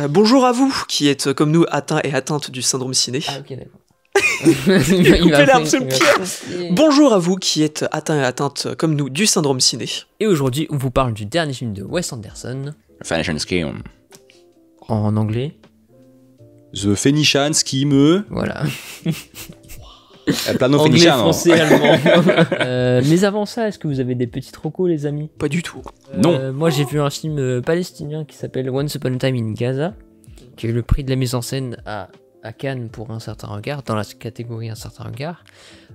Bonjour à vous qui êtes comme nous atteints et atteintes du syndrome ciné. Ah ok d'accord. Il va l'herbe sous le pied. Bonjour à vous qui êtes atteints et atteintes comme nous du syndrome ciné. Et aujourd'hui on vous parle du dernier film de Wes Anderson. Phoenician Scheme. En anglais. The Phoenician Scheme. Voilà. Plano Anglais, Phoenician. français, allemand. Mais avant ça, est-ce que vous avez des petits recos les amis? Pas du tout. Non. Moi j'ai vu un film palestinien qui s'appelle Once Upon a Time in Gaza, qui a eu le prix de la mise en scène à Cannes pour Un certain regard, dans la catégorie Un certain regard,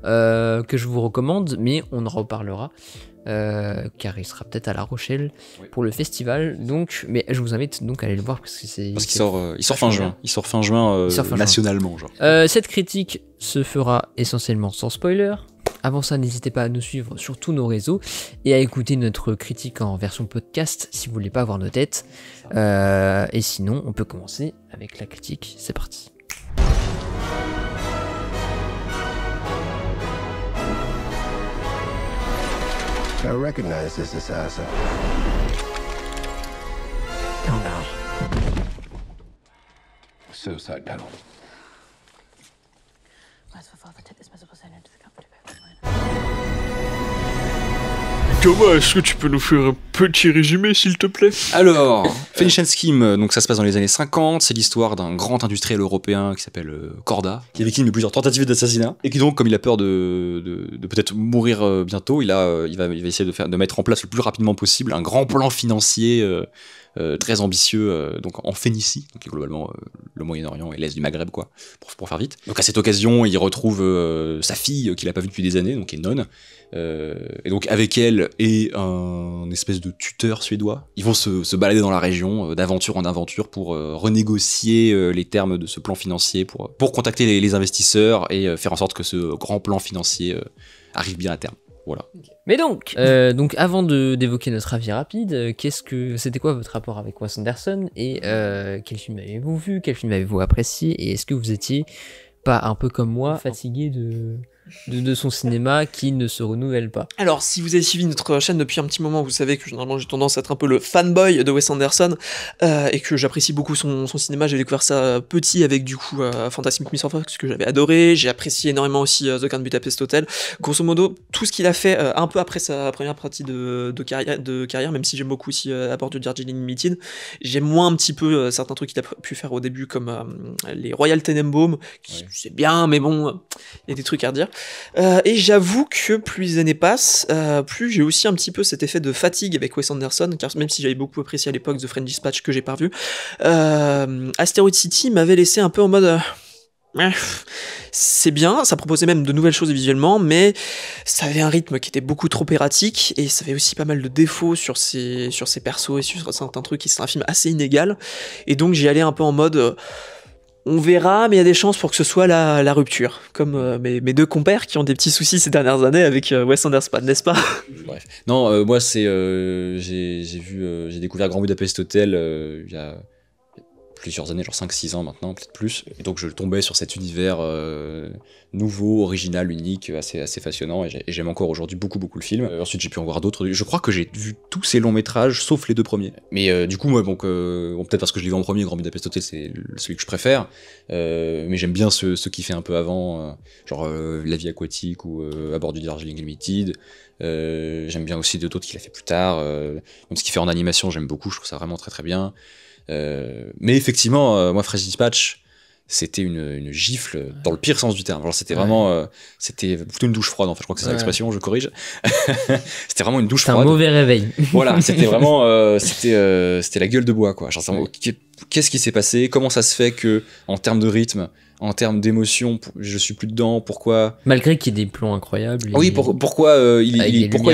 que je vous recommande, mais on en reparlera, car il sera peut-être à La Rochelle pour le festival, donc, mais je vous invite donc à aller le voir parce que c'est... Parce qu'il sort fin juin. Il sort fin juin nationalement, genre. Cette critique se fera essentiellement sans spoiler. Avant ça, n'hésitez pas à nous suivre sur tous nos réseaux et à écouter notre critique en version podcast si vous voulez pas avoir nos têtes. Et sinon, on peut commencer avec la critique. C'est parti. I recognize this assassin. Oh no. Suicide panel. Thomas, est-ce que tu peux nous faire un petit résumé s'il te plaît? Alors, Phoenician Scheme, donc ça se passe dans les années 50, c'est l'histoire d'un grand industriel européen qui s'appelle Corda, qui est victime de plusieurs tentatives d'assassinat, et qui donc, comme il a peur de peut-être mourir bientôt, il va essayer de mettre en place le plus rapidement possible un grand plan financier très ambitieux donc en Phénicie, donc qui est globalement le Moyen-Orient et l'Est du Maghreb, quoi, pour faire vite. Donc à cette occasion, il retrouve sa fille qu'il n'a pas vue depuis des années, donc qui est nonne. Et donc avec elle et un espèce de tuteur suédois, ils vont se balader dans la région d'aventure en aventure pour renégocier les termes de ce plan financier, pour contacter les investisseurs et faire en sorte que ce grand plan financier arrive bien à terme. Voilà. Mais donc avant d'évoquer notre avis rapide, c'était quoi votre rapport avec Wes Anderson et quel film avez-vous vu, quel film avez-vous apprécié et est-ce que vous étiez pas un peu comme moi fatigué de son cinéma qui ne se renouvelle pas? Alors, si vous avez suivi notre chaîne depuis un petit moment, vous savez que généralement j'ai tendance à être un peu le fanboy de Wes Anderson et que j'apprécie beaucoup son cinéma. J'ai découvert ça petit avec du coup Fantastic Mr. Fox que j'avais adoré. J'ai apprécié énormément aussi The Grand Budapest Hotel. Grosso modo, tout ce qu'il a fait un peu après sa première partie de carrière, même si j'aime beaucoup aussi à bord de Darjeeling Limited. J'aime moins un petit peu certains trucs qu'il a pu faire au début comme les Royal Tenenbaum, qui c'est bien, mais bon, il y a des trucs à redire. Et j'avoue que plus les années passent, plus j'ai aussi un petit peu cet effet de fatigue avec Wes Anderson, car même si j'avais beaucoup apprécié à l'époque The French Dispatch que j'ai pas revu, Asteroid City m'avait laissé un peu en mode... c'est bien, ça proposait même de nouvelles choses visuellement, mais ça avait un rythme qui était beaucoup trop erratique, et ça avait aussi pas mal de défauts sur ses persos et sur certains trucs, et c'est un film assez inégal, et donc j'y allais un peu en mode... on verra, mais il y a des chances pour que ce soit la rupture, comme mes deux compères qui ont des petits soucis ces dernières années avec Wes Anderson, n'est-ce pas? Bref. Non, moi c'est j'ai découvert Grand Budapest Hotel il y a plusieurs années, genre 5-6 ans maintenant, peut-être plus. Et donc je tombais sur cet univers nouveau, original, unique, assez fascinant, et j'aime encore aujourd'hui beaucoup le film. Ensuite j'ai pu en voir d'autres. Je crois que j'ai vu tous ces longs métrages, sauf les deux premiers. Mais du coup, moi, bon, peut-être parce que je l'ai vu en premier, Grand Budapest Hotel, c'est celui que je préfère. Mais j'aime bien ceux qui fait un peu avant, genre La vie aquatique ou À bord du Darjeeling Limited. J'aime bien aussi d'autres qu'il a fait plus tard. Donc ce qu'il fait en animation, j'aime beaucoup, je trouve ça vraiment très bien. Mais effectivement, moi, French Dispatch, c'était une gifle dans le pire sens du terme. Alors c'était vraiment, c'était plutôt une douche froide. En fait, je crois que c'est ça l'expression. Je corrige. C'était vraiment une douche froide. C'est un mauvais réveil. Voilà, c'était vraiment, c'était la gueule de bois, quoi. Genre, qu'est-ce qui s'est passé? Comment ça se fait que, en termes de rythme, en termes d'émotion, je suis plus dedans? Pourquoi? Malgré qu'il y ait des plans incroyables. Oui, pourquoi il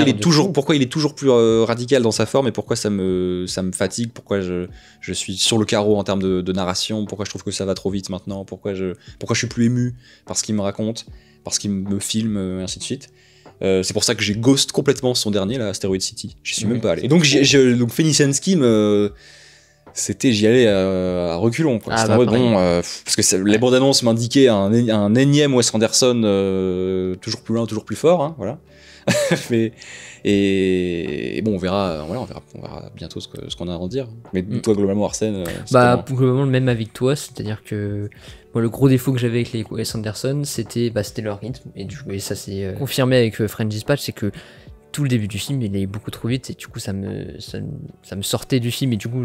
est toujours plus radical dans sa forme, et pourquoi ça me fatigue? Pourquoi je suis sur le carreau en termes de narration? Pourquoi je trouve que ça va trop vite maintenant? Pourquoi je suis plus ému par ce qu'il me raconte, par ce qu'il me filme, et ainsi de suite. C'est pour ça que j'ai ghost complètement son dernier, là, Asteroid City. J'y suis même pas allé. Et donc, donc Phoenician Scheme, j'y allais à reculons, quoi. C'était en mode, parce que les bandes annonces m'indiquaient un énième Wes Anderson, toujours plus loin, toujours plus fort, hein, voilà. Mais, et bon, on verra bientôt ce qu'on a à en dire. Mais toi, globalement, Arsène, globalement, le même avec toi, c'est-à-dire que moi, le gros défaut que j'avais avec les Wes Anderson, c'était leur rythme. Et ça s'est confirmé avec French Dispatch, c'est que tout le début du film, il est beaucoup trop vite, et du coup, ça me sortait du film, et du coup,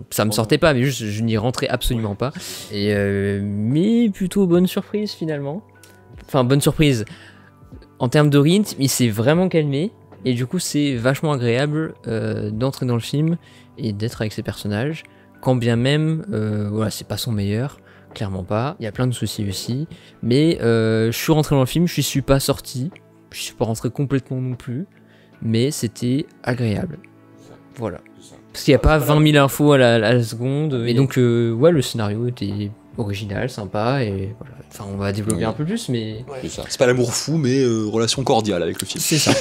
ça me sortait pas, mais juste, je n'y rentrais absolument pas. Et mais plutôt bonne surprise, finalement. Enfin, bonne surprise. En termes de rythme, il s'est vraiment calmé, et du coup, c'est vachement agréable d'entrer dans le film et d'être avec ses personnages, quand bien même, c'est pas son meilleur, clairement pas. Il y a plein de soucis aussi, mais je suis rentré dans le film, je suis pas sorti, je suis pas rentré complètement non plus, mais c'était agréable. Voilà. Parce qu'il n'y a pas 20 000 infos à la seconde, et donc, le scénario était original, sympa, et voilà. Enfin, on va développer un peu plus, mais... C'est ça. C'est pas l'amour fou, mais relation cordiale avec le film. C'est ça.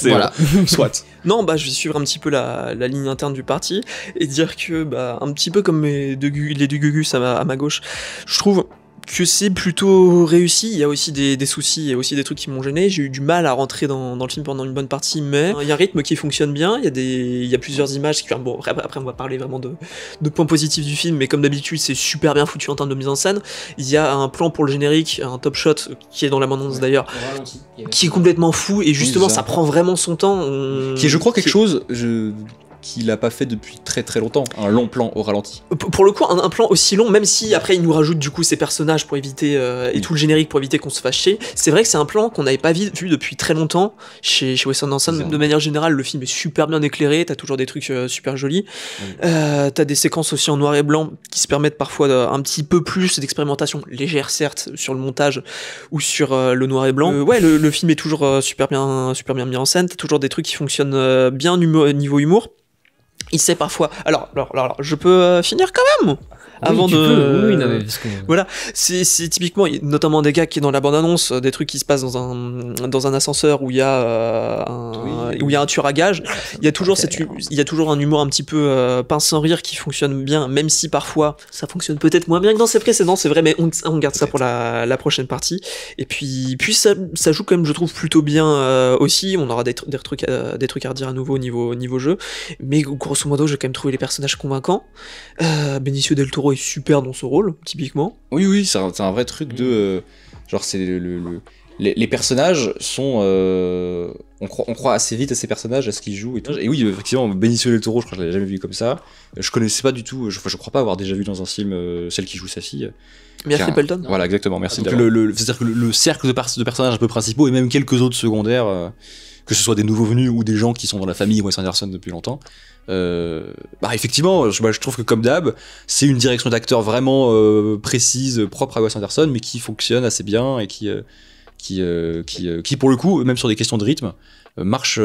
Voilà. Soit. Non, je vais suivre un petit peu la ligne interne du parti, et dire que, un petit peu comme les deux Gugus à ma gauche, je trouve que c'est plutôt réussi. Il y a aussi des soucis, il y a aussi des trucs qui m'ont gêné. J'ai eu du mal à rentrer dans le film pendant une bonne partie, mais il y a un rythme qui fonctionne bien. Il y a plusieurs images qui, bon, après on va parler vraiment de points positifs du film, mais comme d'habitude c'est super bien foutu en termes de mise en scène. Il y a un plan pour le générique, un top shot qui est dans la bande-annonce d'ailleurs, qui est complètement fou, et justement ça prend vraiment son temps. Qui est, je crois, quelque chose qu'il a pas fait depuis très très longtemps, un long plan au ralenti. Pour le coup, un plan aussi long, même si après il nous rajoute du coup ces personnages pour éviter et tout le générique pour éviter qu'on se fasse chier, c'est vrai que c'est un plan qu'on n'avait pas vu depuis très longtemps chez Wes Anderson. De manière générale, le film est super bien éclairé, t'as toujours des trucs super jolis, t'as des séquences aussi en noir et blanc qui se permettent parfois un petit peu plus d'expérimentation légère certes sur le montage ou sur le noir et blanc. Le film est toujours super bien mis en scène, t'as toujours des trucs qui fonctionnent bien niveau humour. Il sait parfois. Alors, je peux finir quand même avant Voilà, c'est typiquement, notamment des gars qui est dans la bande-annonce, des trucs qui se passent dans un ascenseur où il y a un tueur à gages. Il y a toujours un humour un petit peu pince sans rire qui fonctionne bien, même si parfois ça fonctionne peut-être moins bien que dans ses précédents, c'est vrai, mais on garde ça pour la prochaine partie. Et puis ça joue quand même, je trouve, plutôt bien aussi. On aura des trucs à redire à nouveau niveau jeu, mais grosso modo, j'ai quand même trouvé les personnages convaincants. Benicio del Toro est super dans ce rôle, typiquement. Oui, c'est un vrai truc de... genre, c'est les personnages sont... on croit assez vite à ces personnages, à ce qu'ils jouent et tout. Et oui, effectivement, Benicio del Toro, je crois que je l'avais jamais vu comme ça. Je connaissais pas du tout, je crois pas avoir déjà vu dans un film celle qui joue sa fille. Mia Stapleton. Voilà, exactement, merci. Donc c'est-à-dire que le cercle de personnages un peu principaux et même quelques autres secondaires, que ce soit des nouveaux venus ou des gens qui sont dans la famille Wes Anderson depuis longtemps, effectivement, je trouve que comme d'hab, c'est une direction d'acteur vraiment précise, propre à Wes Anderson, mais qui fonctionne assez bien et qui pour le coup, même sur des questions de rythme, marche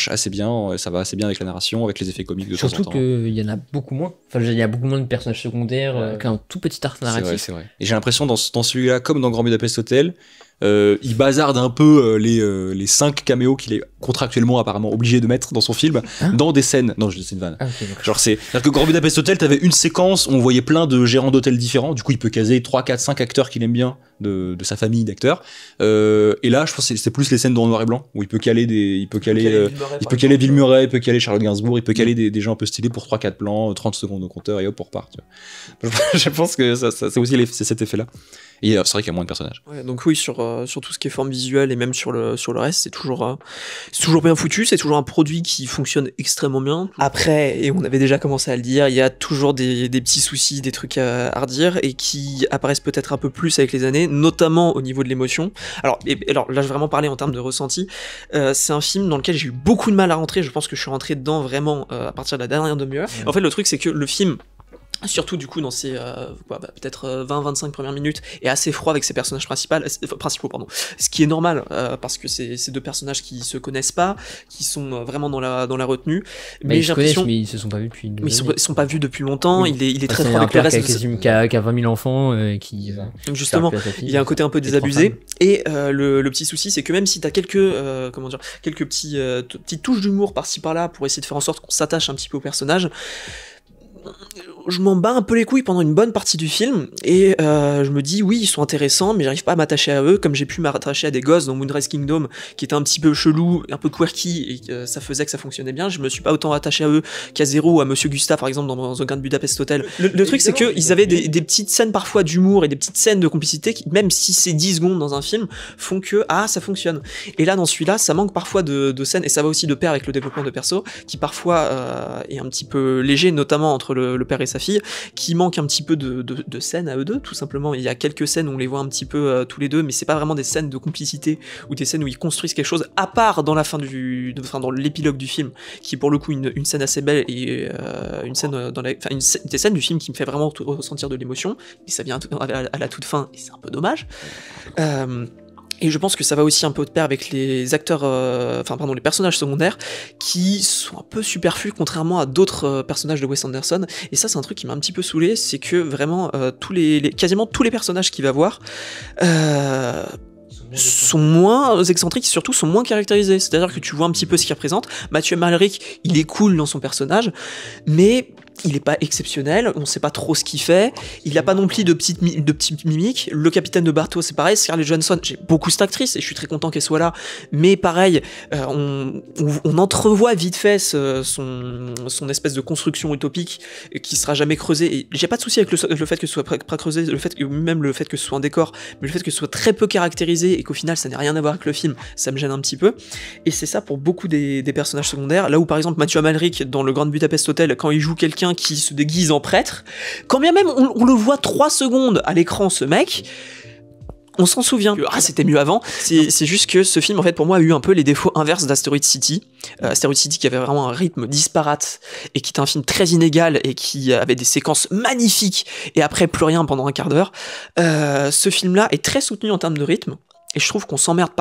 assez bien, ça va assez bien avec la narration, avec les effets comiques de temps en temps. Surtout qu'il y en a beaucoup moins. Enfin, il y a beaucoup moins de personnages secondaires qu'un tout petit arc narratif. C'est vrai. Et j'ai l'impression dans celui-là, comme dans Grand Budapest Hotel, il bazarde un peu les 5 caméos qu'il est contractuellement apparemment obligé de mettre dans son film dans des scènes. Non, c'est une vanne. Genre c'est-à-dire que Grand Budapest Hotel, t'avais une séquence où on voyait plein de gérants d'hôtels différents. Du coup, il peut caser 3, 4, 5 acteurs qu'il aime bien de sa famille d'acteurs. Et là, je pense que c'est plus les scènes dans noir et blanc où il peut caler Bill Murray, il peut caler Charlotte Gainsbourg, il peut caler des gens un peu stylés pour 3, 4 plans, 30 secondes au compteur et hop, on repart. Tu vois. Je pense que c'est aussi c'est cet effet-là. Et c'est vrai qu'il y a moins de personnages. Ouais, donc oui, sur tout ce qui est forme visuelle et même sur le reste, c'est toujours bien foutu, c'est toujours un produit qui fonctionne extrêmement bien. Après, et on avait déjà commencé à le dire, il y a toujours des petits soucis, des trucs à redire et qui apparaissent peut-être un peu plus avec les années, notamment au niveau de l'émotion. Alors là, je vais vraiment parler en termes de ressenti. C'est un film dans lequel j'ai eu beaucoup de mal à rentrer. Je pense que je suis rentré dedans vraiment à partir de la dernière demi-heure. En fait, le truc, c'est que le film, surtout du coup dans ces peut-être 20-25 premières minutes, est assez froid avec ses personnages principaux, ce qui est normal parce que c'est deux personnages qui se connaissent pas, qui sont vraiment dans la retenue, mais j'ai l'impression mais ils se sont pas vus depuis ils sont pas vus depuis longtemps. Il est très froid avec le reste, qui a 20 000 enfants qui justement il y a un côté un peu désabusé, et le petit souci, c'est que même si t'as quelques petites touches d'humour par-ci par-là pour essayer de faire en sorte qu'on s'attache un petit peu au personnage, je m'en bats un peu les couilles pendant une bonne partie du film, et je me dis oui, ils sont intéressants, mais j'arrive pas à m'attacher à eux, comme j'ai pu m'attacher à des gosses dans Moonrise Kingdom, qui étaient un petit peu chelous, un peu quirky, et que ça faisait que ça fonctionnait bien. Je me suis pas autant attaché à eux qu'à Zero ou à Monsieur Gustave, par exemple, dans The Grand Budapest Hotel. Le truc, c'est que ils avaient des petites scènes parfois d'humour et des petites scènes de complicité qui, même si c'est 10 secondes dans un film, font que ça fonctionne. Et là, dans celui-là, ça manque parfois de scènes, et ça va aussi de pair avec le développement de perso, qui parfois est un petit peu léger, notamment entre le père et sa fille, qui manque un petit peu de scènes à eux deux, tout simplement. Il y a quelques scènes où on les voit un petit peu tous les deux, mais c'est pas vraiment des scènes de complicité ou des scènes où ils construisent quelque chose, à part dans la fin dans l'épilogue du film, qui est pour le coup une scène assez belle, et une scène des scènes du film qui me fait vraiment ressentir de l'émotion, et ça vient à la toute fin, et c'est un peu dommage. Et je pense que ça va aussi un peu de pair avec les acteurs, les personnages secondaires, qui sont un peu superflus contrairement à d'autres personnages de Wes Anderson. Et ça, c'est un truc qui m'a un petit peu saoulé, c'est que vraiment quasiment tous les personnages qu'il va voir sont moins excentriques, surtout sont moins caractérisés. C'est-à-dire que tu vois un petit peu ce qu'il représente. Mathieu Malric, il est cool dans son personnage, mais il est pas exceptionnel, on sait pas trop ce qu'il fait, il a pas non plus de petites mimiques. Le capitaine de Bartow, c'est pareil. Scarlett Johansson, j'ai beaucoup cette actrice et je suis très content qu'elle soit là, mais pareil, on entrevoit vite fait son espèce de construction utopique qui sera jamais creusée, et j'ai pas de souci avec le fait que ce soit pas creusé, le fait que ce soit un décor, mais le fait que ce soit très peu caractérisé et qu'au final ça n'ait rien à voir avec le film, ça me gêne un petit peu. Et c'est ça pour beaucoup des personnages secondaires, là où par exemple Mathieu Amalric dans le Grand Budapest Hotel, quand il joue quelqu'un qui se déguise en prêtre, quand bien même on le voit 3 secondes à l'écran, ce mec, on s'en souvient. C'était mieux avant. C'est juste que ce film, en fait, pour moi, a eu un peu les défauts inverses d'Asteroid City. Asteroid City qui avait vraiment un rythme disparate et qui était un film très inégal et qui avait des séquences magnifiques et après plus rien pendant un quart d'heure. Ce film-là est très soutenu en termes de rythme. Et je trouve qu'on s'emmerde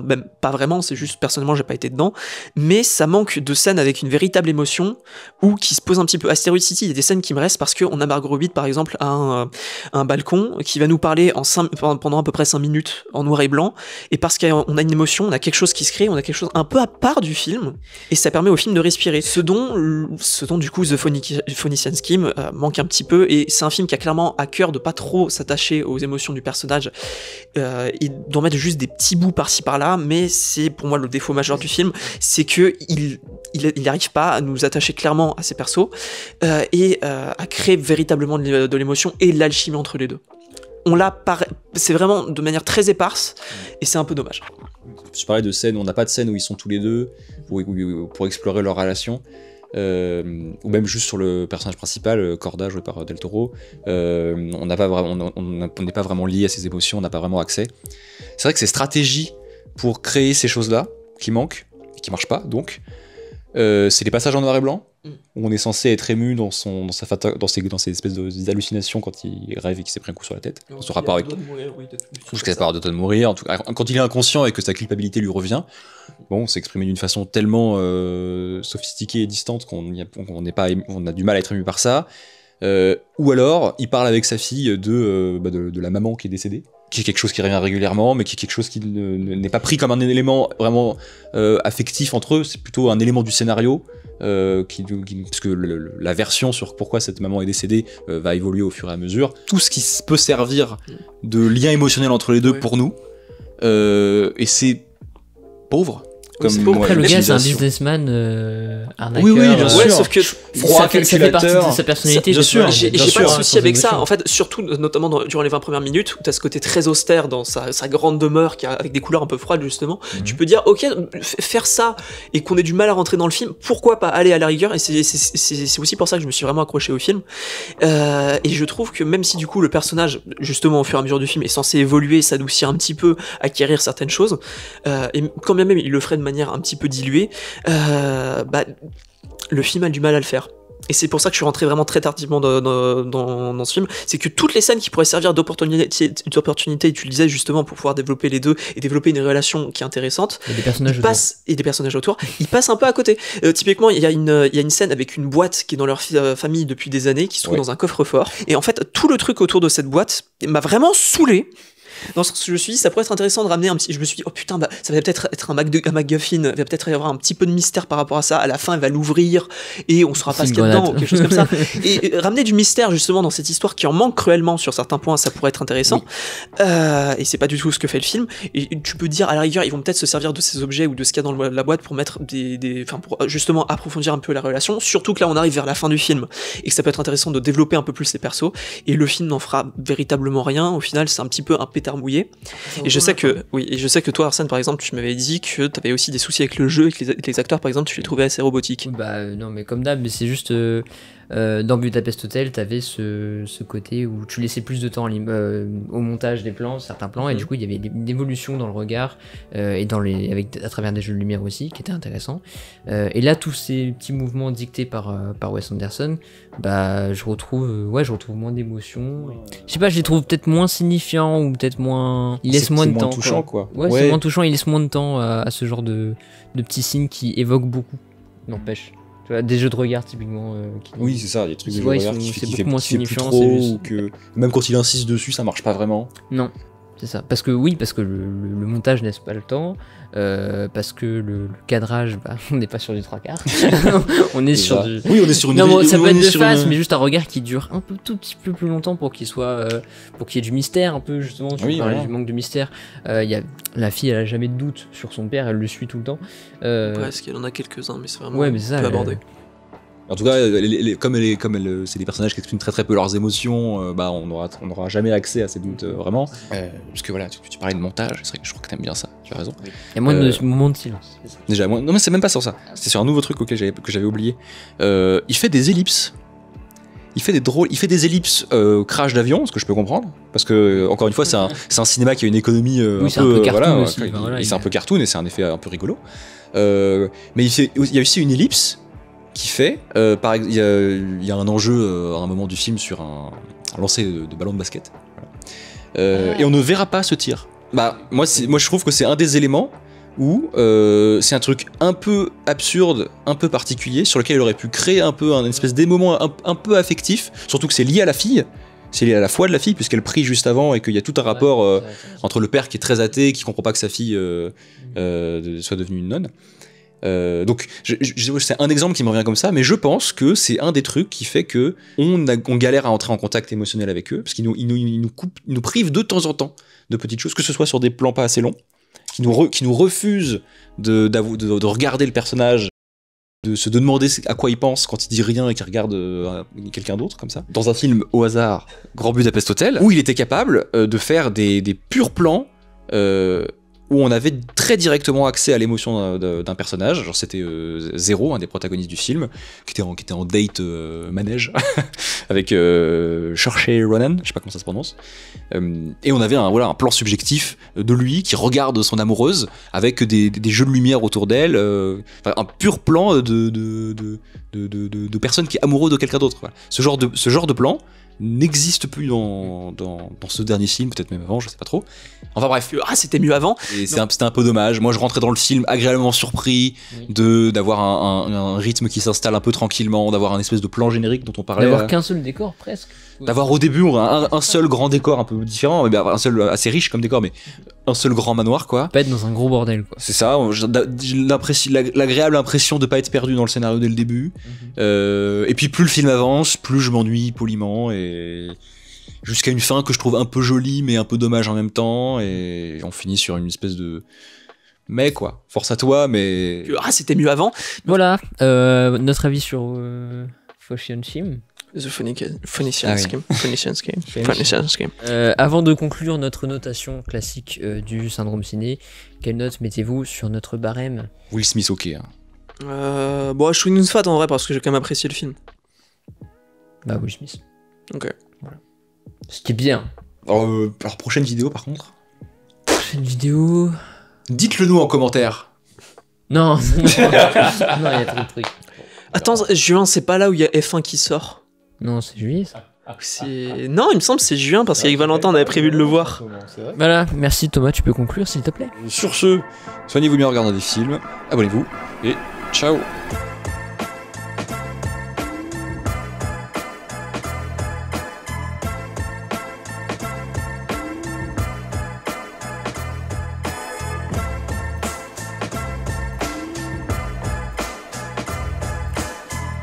même pas vraiment, c'est juste, personnellement, j'ai pas été dedans, mais ça manque de scènes avec une véritable émotion, ou qui se pose un petit peu. Asteroid City, il y a des scènes qui me restent parce qu'on a Margot Robbie, par exemple, à un balcon, qui va nous parler pendant à peu près 5 minutes, en noir et blanc, et parce qu'on a une émotion, on a quelque chose qui se crée, on a quelque chose un peu à part du film, et ça permet au film de respirer. Ce dont du coup, The Phoenician Scheme manque un petit peu, et c'est un film qui a clairement à cœur de pas trop s'attacher aux émotions du personnage, et d'en mettre juste des petits bouts par-ci par-là, mais c'est pour moi le défaut majeur du film, c'est que il arrive pas à nous attacher clairement à ses persos, et à créer véritablement de l'émotion et de l'alchimie entre les deux. C'est vraiment de manière très éparse, et c'est un peu dommage. Je parlais de scènes, on n'a pas de scène où ils sont tous les deux, pour explorer leur relation. Ou même juste sur le personnage principal, Corda, joué par Del Toro, on n'est pas vraiment lié à ses émotions, on n'a pas vraiment accès. C'est vrai que ces stratégies pour créer ces choses-là qui manquent, et qui marchent pas, donc, c'est les passages en noir et blanc, où on est censé être ému dans ces espèces d'hallucinations quand il rêve et qu'il s'est pris un coup sur la tête. Dans son rapport avec. Jusqu'à sa part de mourir, en tout cas, quand il est inconscient et que sa culpabilité lui revient, bon, c'est exprimé d'une façon tellement sophistiquée et distante qu'on a du mal à être ému par ça. Ou alors, il parle avec sa fille de la maman qui est décédée, qui est quelque chose qui revient régulièrement, mais qui est quelque chose qui n'est pas pris comme un élément vraiment affectif entre eux, c'est plutôt un élément du scénario, parce que la version sur pourquoi cette maman est décédée va évoluer au fur et à mesure. Tout ce qui peut servir de lien émotionnel entre les deux pour nous, et c'est pauvre. Après, le gars, c'est un businessman arnaqueur. Oui, bien sûr. Ouais, sauf que ça fait partie de sa personnalité. Bien sûr. J'ai pas de souci avec ça. En fait, surtout, notamment durant les 20 premières minutes, où t'as ce côté très austère dans sa grande demeure, avec des couleurs un peu froides, justement. Tu peux dire, ok, faire ça, et qu'on ait du mal à rentrer dans le film, pourquoi pas aller à la rigueur? Et c'est aussi pour ça que je me suis vraiment accroché au film. Et je trouve que même si, du coup, le personnage, justement, au fur et à mesure du film, est censé évoluer, s'adoucir un petit peu, acquérir certaines choses, et quand bien même il le ferait de manière un petit peu diluée, le film a du mal à le faire. Et c'est pour ça que je suis rentré vraiment très tardivement dans ce film. C'est que toutes les scènes qui pourraient servir d'opportunité, tu le disais justement, pour pouvoir développer les deux et développer une relation qui est intéressante, et des personnages autour, ils passent un peu à côté. Typiquement, il y a une scène avec une boîte qui est dans leur famille depuis des années, qui se trouve dans un coffre-fort. Et en fait, tout le truc autour de cette boîte m'a vraiment saoulé. Dans ce que je me suis dit, ça pourrait être intéressant de ramener un petit. Je me suis dit, oh putain, bah, ça va peut-être être un MacGuffin, il va peut-être y avoir un petit peu de mystère par rapport à ça. À la fin, elle va l'ouvrir et on saura pas ce qu'il y a dedans, ou quelque chose comme ça. Et ramener du mystère justement dans cette histoire qui en manque cruellement sur certains points, ça pourrait être intéressant. Oui. Et c'est pas du tout ce que fait le film. Et tu peux dire, à la rigueur, ils vont peut-être se servir de ces objets ou de ce qu'il y a dans la boîte pour mettre enfin, pour justement approfondir un peu la relation. Surtout que là, on arrive vers la fin du film et que ça peut être intéressant de développer un peu plus les persos. Et le film n'en fera véritablement rien. Au final, c'est un petit peu un pétard mouillé. Et je sais que toi, Arsène, par exemple, tu m'avais dit que t'avais aussi des soucis avec le jeu et que les acteurs, par exemple, tu les trouvais assez robotiques. Bah non, mais comme d'hab, mais c'est juste dans Budapest Hotel, t'avais ce côté où tu laissais plus de temps au montage des plans, certains plans, et du coup il y avait une évolution dans le regard et à travers des jeux de lumière aussi, qui étaient intéressants. Et là, tous ces petits mouvements dictés par Wes Anderson, bah je retrouve moins d'émotion. Je sais pas, je les trouve peut-être moins signifiants ou peut-être moins. Il laisse moins de temps. Touchant, quoi. Ouais, c'est moins touchant. Il laisse moins de temps à ce genre de petits signes qui évoquent beaucoup. N'empêche. Des jeux de regard typiquement. Oui, c'est ça, des trucs de jeux de regard qui fait moins plus signifiant, trop, ou que même quand il insiste dessus, ça marche pas vraiment. Non, c'est ça. Parce que le montage laisse pas le temps, parce que le cadrage, bah, on n'est pas sur du 3/4. On est sur du. Oui, on est sur une. Non, ça peut être de face, mais juste un regard qui dure un tout petit peu plus longtemps pour qu'il soit, pour qu'il y ait du mystère un peu justement. Tu parlais du manque de mystère. Il y a la fille, elle a jamais de doute sur son père, elle le suit tout le temps. Presque, elle en a quelques-uns, mais c'est vraiment peu abordé. En tout cas, comme c'est des personnages qui expriment très très peu leurs émotions, bah on n'aura jamais accès à ces doutes vraiment. Parce que voilà, tu parlais de montage, c'est vrai que je crois que t'aimes bien ça, tu as raison. Il y a moins de moments de silence. Déjà, non mais c'est même pas sur ça, c'est sur un nouveau truc que j'avais oublié. Il fait des ellipses. Il fait des ellipses crash d'avion, ce que je peux comprendre, parce que encore une fois c'est un cinéma qui a une économie un peu cartoon aussi, c'est un peu cartoon et c'est un effet un peu rigolo. Mais il y a aussi une ellipse qui fait, il y a un enjeu à un moment du film sur un lancer de ballon de basket, et on ne verra pas ce tir. Bah moi je trouve que c'est un des éléments où c'est un truc un peu absurde, un peu particulier, sur lequel il aurait pu créer un peu une espèce d'émoment un peu affectif, surtout que c'est lié à la fille. C'est lié à la foi de la fille, puisqu'elle prie juste avant et qu'il y a tout un rapport entre le père qui est très athée, qui comprend pas que sa fille soit devenue une nonne. Donc c'est un exemple qui me revient comme ça, mais je pense que c'est un des trucs qui fait que on galère à entrer en contact émotionnel avec eux, parce qu'ils nous privent de temps en temps de petites choses, que ce soit sur des plans pas assez longs, qui nous refusent de regarder le personnage, de se demander à quoi il pense quand il dit rien et qu'il regarde quelqu'un d'autre comme ça. Dans un film au hasard, Grand Budapest Hotel, où il était capable de faire des purs plans où on avait très directement accès à l'émotion d'un personnage. Genre c'était Zero, un des protagonistes du film, qui était en date manège avec Saoirse Ronan, je sais pas comment ça se prononce, et on avait un plan subjectif de lui qui regarde son amoureuse avec des jeux de lumière autour d'elle, un pur plan de personne qui est amoureux de quelqu'un d'autre. Voilà. Ce genre de plan n'existe plus dans ce dernier film, peut-être même avant, je sais pas trop. Enfin bref, c'était mieux avant. Et c'était un peu dommage. Moi je rentrais dans le film agréablement surpris d'avoir un rythme qui s'installe un peu tranquillement, d'avoir un espèce de plan générique dont on parlait. D'avoir qu'un seul décor presque. D'avoir au début un seul grand décor un peu différent, mais un seul assez riche comme décor, mais un seul grand manoir quoi. Pas être dans un gros bordel quoi. C'est ça, j'ai l'agréable impression de pas être perdu dans le scénario dès le début. Et puis plus le film avance, plus je m'ennuie poliment, et jusqu'à une fin que je trouve un peu jolie mais un peu dommage en même temps, et on finit sur une espèce de... Mais quoi, force à toi, mais... c'était mieux avant. Voilà, notre avis sur Phoenician Scheme. The Phoenician Scheme. Avant de conclure notre notation classique du syndrome ciné, quelle note mettez-vous sur notre barème ? Will Smith, ok. Bon, je suis une fat en vrai parce que j'ai quand même apprécié le film. Bah, Will Smith. Ok. Voilà. Ce qui est bien. Alors, prochaine vidéo par contre. Prochaine vidéo. Dites-le nous en commentaire. Non, il y a trop de trucs. Attends, juin, c'est pas là où il y a F1 qui sort ? Non, c'est juillet ça. Non, il me semble que c'est juin parce qu'avec Valentin on avait prévu de le voir. Voilà, merci Thomas, tu peux conclure s'il te plaît. Sur ce, soignez-vous bien en regardant des films, abonnez-vous et ciao.